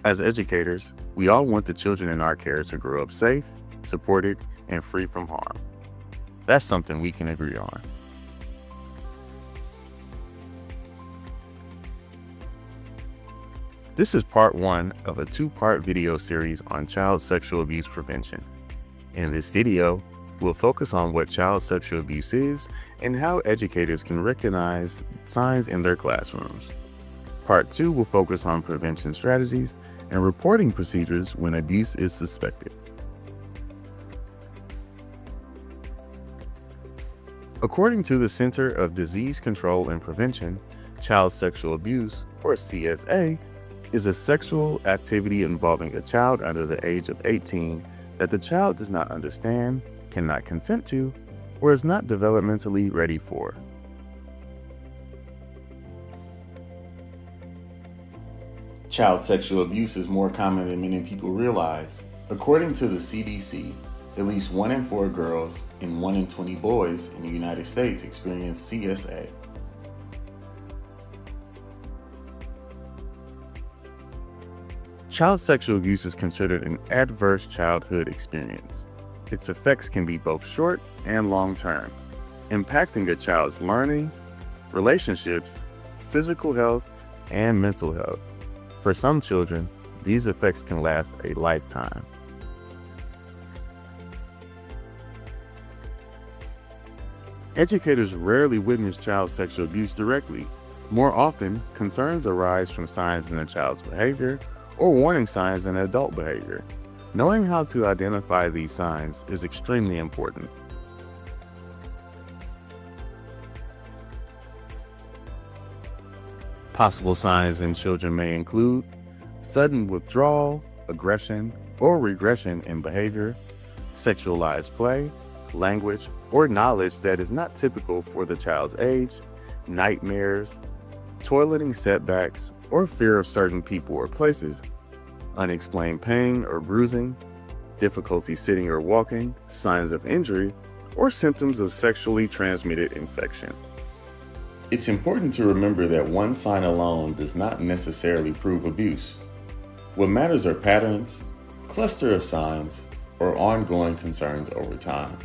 As educators, we all want the children in our care to grow up safe, supported, and free from harm. That's something we can agree on. This is part one of a two-part video series on child sexual abuse prevention. In this video, we'll focus on what child sexual abuse is and how educators can recognize signs in their classrooms. Part two will focus on prevention strategies and reporting procedures when abuse is suspected. According to the Center of Disease Control and Prevention, child sexual abuse, or CSA, is a sexual activity involving a child under the age of 18 that the child does not understand, cannot consent to, or is not developmentally ready for. Child sexual abuse is more common than many people realize. According to the CDC, at least 1 in 4 girls and 1 in 20 boys in the United States experience CSA. Child sexual abuse is considered an adverse childhood experience. Its effects can be both short and long-term, impacting a child's learning, relationships, physical health, and mental health. For some children, these effects can last a lifetime. Educators rarely witness child sexual abuse directly. More often, concerns arise from signs in a child's behavior or warning signs in adult behavior. Knowing how to identify these signs is extremely important. Possible signs in children may include sudden withdrawal, aggression, or regression in behavior, sexualized play, language, or knowledge that is not typical for the child's age, nightmares, toileting setbacks, or fear of certain people or places, unexplained pain or bruising, difficulty sitting or walking, signs of injury, or symptoms of sexually transmitted infection. It's important to remember that one sign alone does not necessarily prove abuse. What matters are patterns, cluster of signs, or ongoing concerns over time.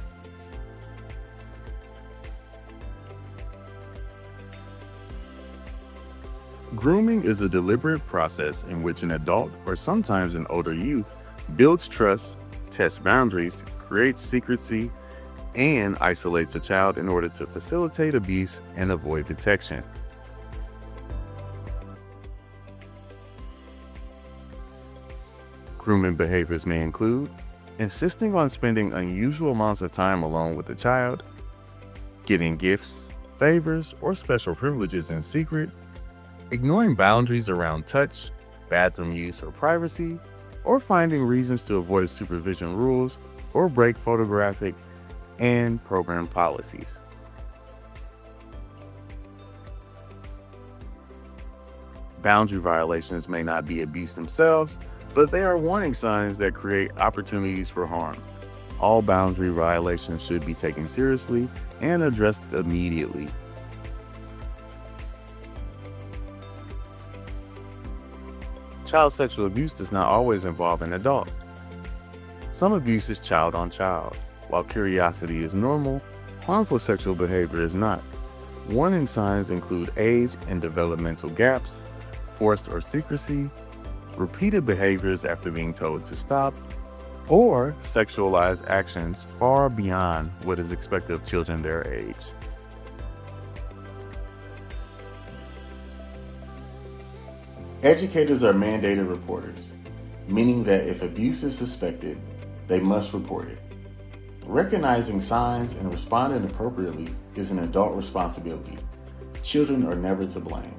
Grooming is a deliberate process in which an adult, or sometimes an older youth, builds trust, tests boundaries, creates secrecy, and isolates a child in order to facilitate abuse and avoid detection. Grooming behaviors may include insisting on spending unusual amounts of time alone with the child, giving gifts, favors, or special privileges in secret, ignoring boundaries around touch, bathroom use, or privacy, or finding reasons to avoid supervision rules or break photographic and program policies. Boundary violations may not be abuse themselves, but they are warning signs that create opportunities for harm. All boundary violations should be taken seriously and addressed immediately. Child sexual abuse does not always involve an adult. Some abuse is child on child. While curiosity is normal, harmful sexual behavior is not. Warning signs include age and developmental gaps, force or secrecy, repeated behaviors after being told to stop, or sexualized actions far beyond what is expected of children their age. Educators are mandated reporters, meaning that if abuse is suspected, they must report it. Recognizing signs and responding appropriately is an adult responsibility. Children are never to blame.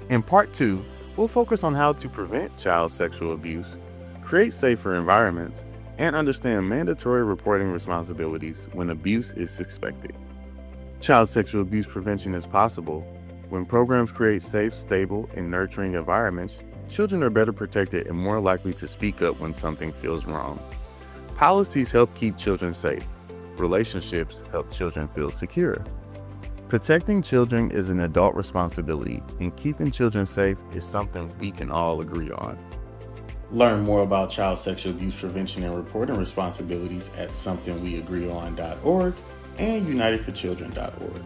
In part two, we'll focus on how to prevent child sexual abuse, create safer environments, and understand mandatory reporting responsibilities when abuse is suspected. Child sexual abuse prevention is possible. When programs create safe, stable, and nurturing environments, children are better protected and more likely to speak up when something feels wrong. Policies help keep children safe. Relationships help children feel secure. Protecting children is an adult responsibility, and keeping children safe is something we can all agree on. Learn more about child sexual abuse prevention and reporting responsibilities at somethingweagreeon.org and unitedforchildren.org.